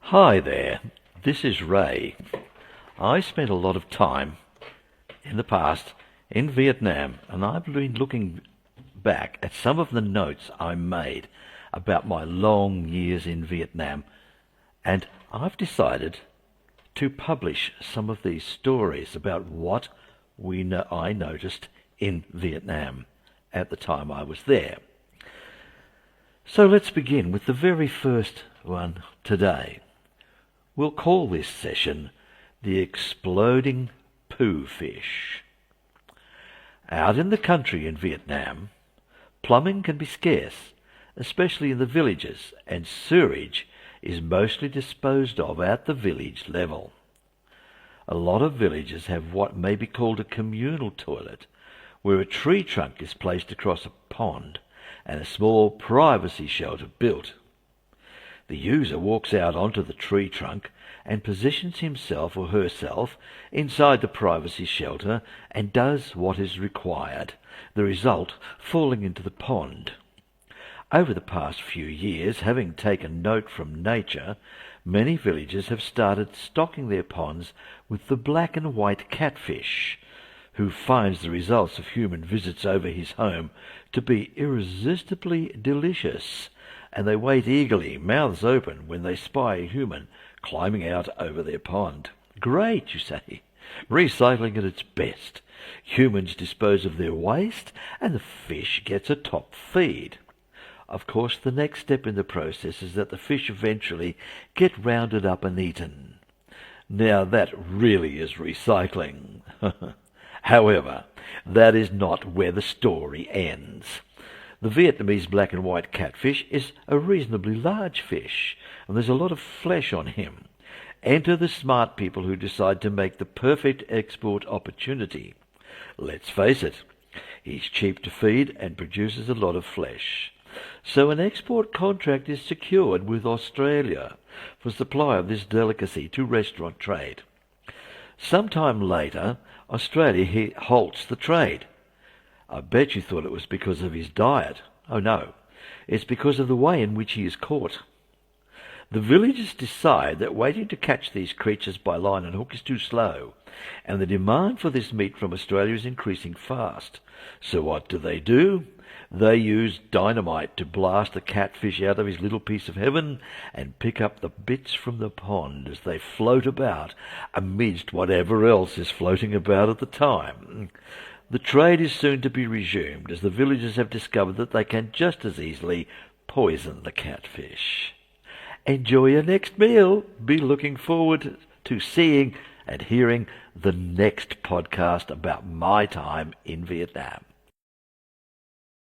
Hi there, this is Ray. I spent a lot of time in the past in Vietnam, and I've been looking back at some of the notes I made about my long years in Vietnam, and I've decided to publish some of these stories about what I noticed in Vietnam at the time I was there. So let's begin with the very first one today. We'll call this session the exploding Poo Fish. Out in the country in Vietnam, plumbing can be scarce, especially in the villages, and sewerage is mostly disposed of at the village level. A lot of villages have what may be called a communal toilet, where a tree trunk is placed across a pond and a small privacy shelter built. The user walks out onto the tree trunk and positions himself or herself inside the privacy shelter and does what is required, the result falling into the pond. Over the past few years, having taken note from nature, many villages have started stocking their ponds with the black and white catfish, who finds the results of human visits over his home to be irresistibly delicious, and they wait eagerly, mouths open, when they spy a human climbing out over their pond. Great, you say. Recycling at its best. Humans dispose of their waste, and the fish gets a top feed. Of course, the next step in the process is that the fish eventually get rounded up and eaten. Now that really is recycling. However, that is not where the story ends. The Vietnamese black and white catfish is a reasonably large fish, and there's a lot of flesh on him. Enter the smart people who decide to make the perfect export opportunity. Let's face it, he's cheap to feed and produces a lot of flesh. So an export contract is secured with Australia for supply of this delicacy to restaurant trade. Sometime later, Australia halts the trade. I bet you thought it was because of his diet. Oh no, it's because of the way in which he is caught. The villagers decide that waiting to catch these creatures by line and hook is too slow, and the demand for this meat from Australia is increasing fast. So what do? They use dynamite to blast the catfish out of his little piece of heaven and pick up the bits from the pond as they float about amidst whatever else is floating about at the time. The trade is soon to be resumed, as the villagers have discovered that they can just as easily poison the catfish. Enjoy your next meal. Be looking forward to seeing and hearing the next podcast about my time in Vietnam.